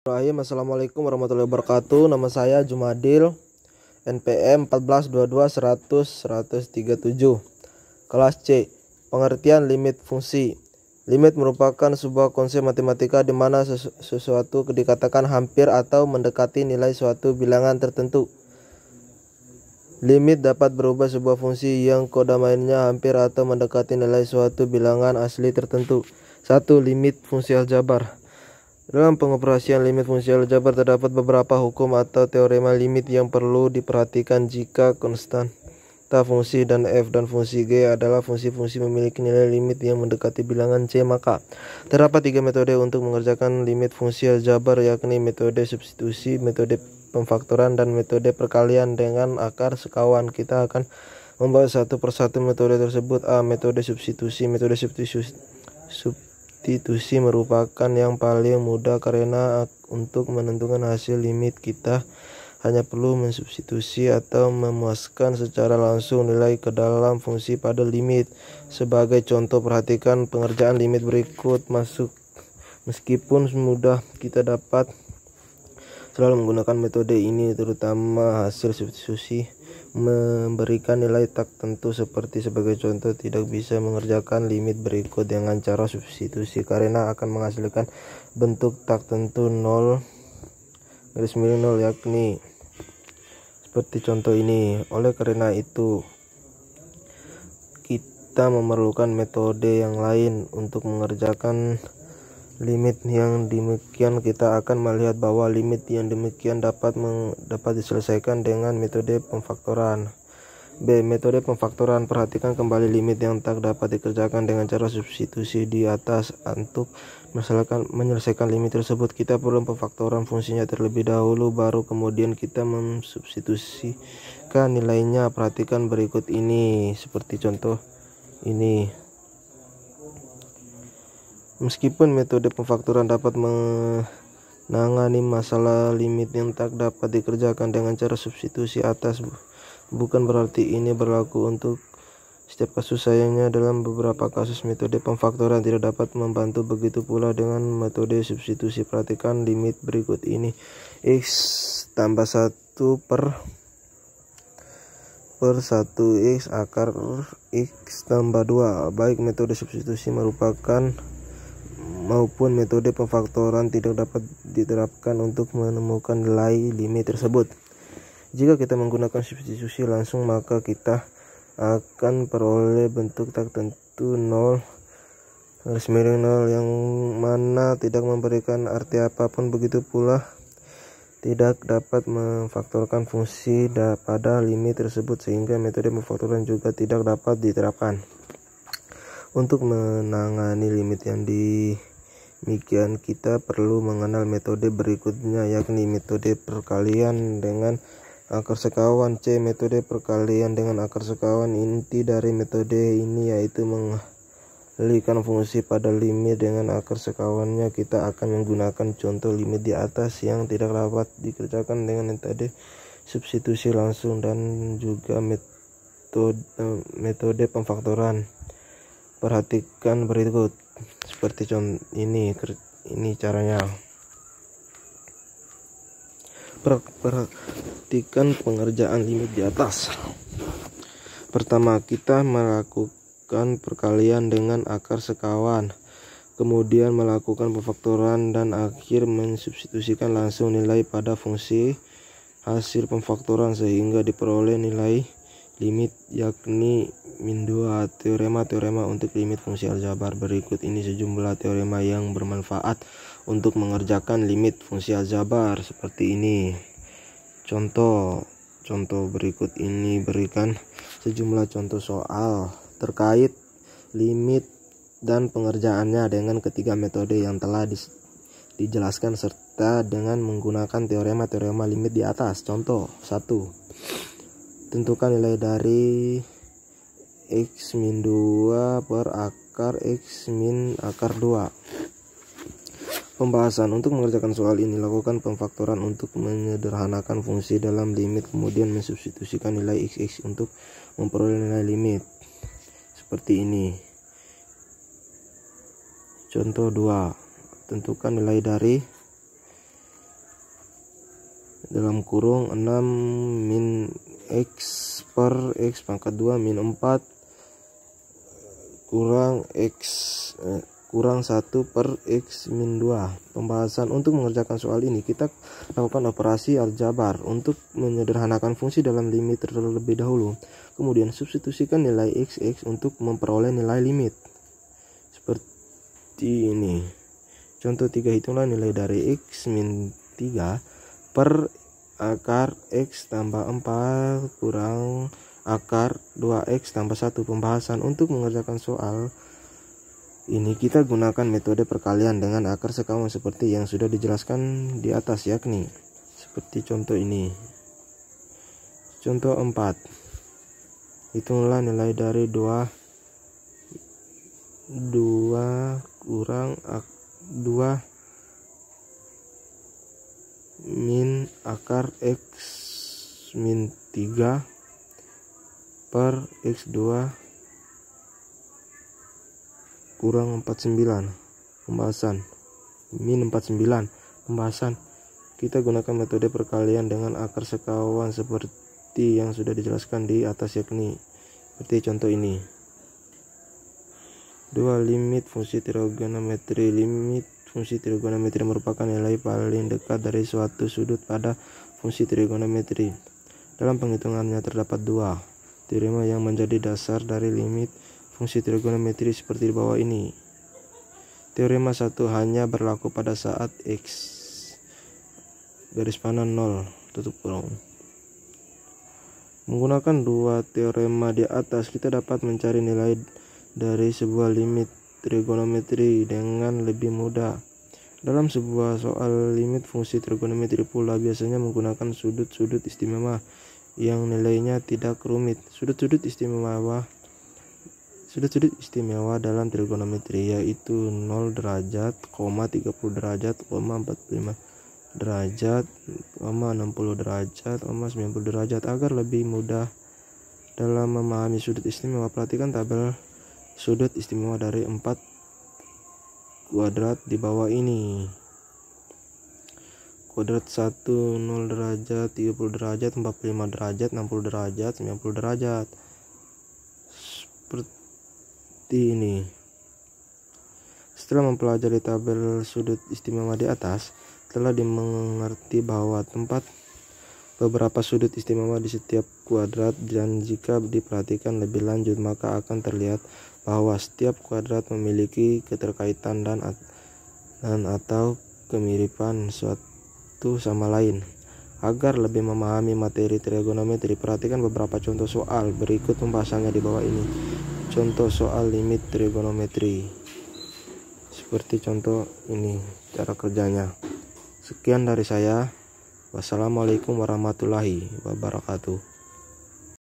Assalamualaikum warahmatullahi wabarakatuh. Nama saya Jumadil, NPM 142210037. Kelas C. Pengertian limit fungsi. Limit merupakan sebuah konsep matematika di mana sesuatu dikatakan hampir atau mendekati nilai suatu bilangan tertentu. Limit dapat berubah sebuah fungsi yang kode mainnya hampir atau mendekati nilai suatu bilangan asli tertentu. 1. Limit fungsi aljabar. Dalam pengoperasian limit fungsi aljabar terdapat beberapa hukum atau teorema limit yang perlu diperhatikan. Jika konstanta fungsi dan f dan fungsi g adalah fungsi-fungsi memiliki nilai limit yang mendekati bilangan c, maka terdapat 3 metode untuk mengerjakan limit fungsi aljabar, yakni metode substitusi, metode pemfaktoran, dan metode perkalian dengan akar sekawan. Kita akan membahas satu persatu metode tersebut. A. Metode substitusi. Metode substitusi merupakan yang paling mudah karena untuk menentukan hasil limit kita hanya perlu mensubstitusi atau memasukkan secara langsung nilai ke dalam fungsi pada limit. Sebagai contoh, perhatikan pengerjaan limit berikut. Meskipun mudah, kita dapat selalu menggunakan metode ini, terutama hasil substitusi memberikan nilai tak tentu. Sebagai contoh, tidak bisa mengerjakan limit berikut dengan cara substitusi karena akan menghasilkan bentuk tak tentu 0, yakni seperti contoh ini. Oleh karena itu, kita memerlukan metode yang lain untuk mengerjakan limit yang demikian. Kita akan melihat bahwa limit yang demikian dapat diselesaikan dengan metode pemfaktoran. B. Metode pemfaktoran. Perhatikan kembali limit yang tak dapat dikerjakan dengan cara substitusi di atas. Untuk menyelesaikan limit tersebut, kita perlu pemfaktoran fungsinya terlebih dahulu, baru kemudian kita mensubstitusikan nilainya. Perhatikan berikut ini, seperti contoh ini. Meskipun metode pemfaktoran dapat menangani masalah limit yang tak dapat dikerjakan dengan cara substitusi atas, bukan berarti ini berlaku untuk setiap kasus. Sayangnya, dalam beberapa kasus metode pemfaktoran tidak dapat membantu. Begitu pula dengan metode substitusi. Perhatikan limit berikut ini. X tambah 1 per 1x akar x tambah 2. Baik metode substitusi maupun metode pemfaktoran tidak dapat diterapkan untuk menemukan nilai limit tersebut. Jika kita menggunakan substitusi langsung, maka kita akan peroleh bentuk tak tentu 0, yang mana tidak memberikan arti apapun. Begitu pula tidak dapat memfaktorkan fungsi pada limit tersebut, sehingga metode pemfaktoran juga tidak dapat diterapkan. Untuk menangani limit yang demikian, kita perlu mengenal metode berikutnya, yakni metode perkalian dengan akar sekawan. C. Metode perkalian dengan akar sekawan. Inti dari metode ini yaitu mengalihkan fungsi pada limit dengan akar sekawannya. Kita akan menggunakan contoh limit di atas yang tidak dapat dikerjakan dengan metode substitusi langsung dan juga metode pemfaktoran. Perhatikan berikut, seperti contoh ini caranya. Perhatikan pengerjaan limit di atas. Pertama, kita melakukan perkalian dengan akar sekawan, kemudian melakukan pemfaktoran, dan akhir mensubstitusikan langsung nilai pada fungsi hasil pemfaktoran sehingga diperoleh nilai limit, yakni min 2. Teorema untuk limit fungsi aljabar. Berikut ini sejumlah teorema yang bermanfaat untuk mengerjakan limit fungsi aljabar, seperti ini. Contoh berikut ini berikan sejumlah contoh soal terkait limit dan pengerjaannya dengan ketiga metode yang telah dijelaskan serta dengan menggunakan teorema limit di atas. Contoh 1. Tentukan nilai dari x min 2 per akar x min akar 2. Pembahasan. Untuk mengerjakan soal ini, lakukan pemfaktoran untuk menyederhanakan fungsi dalam limit, kemudian mensubstitusikan nilai x untuk memperoleh nilai limit, seperti ini. Contoh 2. Tentukan nilai dari dalam kurung 6 min X per X pangkat 2 min 4 kurang X kurang 1 per X min 2. Pembahasan. Untuk mengerjakan soal ini kita lakukan operasi aljabar untuk menyederhanakan fungsi dalam limit terlebih dahulu. Kemudian substitusikan nilai X untuk memperoleh nilai limit. Seperti ini. Contoh 3, hitunglah nilai dari X min 3 per akar X tambah 4 kurang akar 2X tambah 1. Pembahasan. Untuk mengerjakan soal ini kita gunakan metode perkalian dengan akar sekawan seperti yang sudah dijelaskan di atas, yakni seperti contoh ini. Contoh 4. Hitunglah nilai dari 2 kurang 2 min akar X min 3 per X2 kurang 49. Pembahasan. Min 49. Pembahasan. Kita gunakan metode perkalian dengan akar sekawan seperti yang sudah dijelaskan di atas, yakni seperti contoh ini. 2. Limit fungsi trigonometri. Limit fungsi trigonometri merupakan nilai paling dekat dari suatu sudut pada fungsi trigonometri. Dalam penghitungannya terdapat 2 teorema yang menjadi dasar dari limit fungsi trigonometri seperti di bawah ini. Teorema 1 hanya berlaku pada saat X garis panah 0 tutup kurung. Menggunakan 2 teorema di atas, kita dapat mencari nilai dari sebuah limit trigonometri dengan lebih mudah. Dalam sebuah soal limit fungsi trigonometri pula biasanya menggunakan sudut-sudut istimewa yang nilainya tidak rumit. Sudut-sudut istimewa dalam trigonometri yaitu 0 derajat, 30 derajat, 45 derajat, 60 derajat, 90 derajat. Agar lebih mudah dalam memahami sudut istimewa, perhatikan tabel sudut istimewa dari 4 kuadrat di bawah ini. Kuadrat 1 0 derajat, 30 derajat, 45 derajat, 60 derajat, 90 derajat. Seperti ini. Setelah mempelajari tabel sudut istimewa di atas, telah dimengerti bahwa beberapa sudut istimewa di setiap kuadrat, dan jika diperhatikan lebih lanjut maka akan terlihat bahwa setiap kuadrat memiliki keterkaitan dan atau kemiripan suatu sama lain. Agar lebih memahami materi trigonometri, perhatikan beberapa contoh soal berikut pembahasannya di bawah ini. Contoh soal limit trigonometri. Seperti contoh ini cara kerjanya. Sekian dari saya. Wassalamualaikum warahmatullahi wabarakatuh.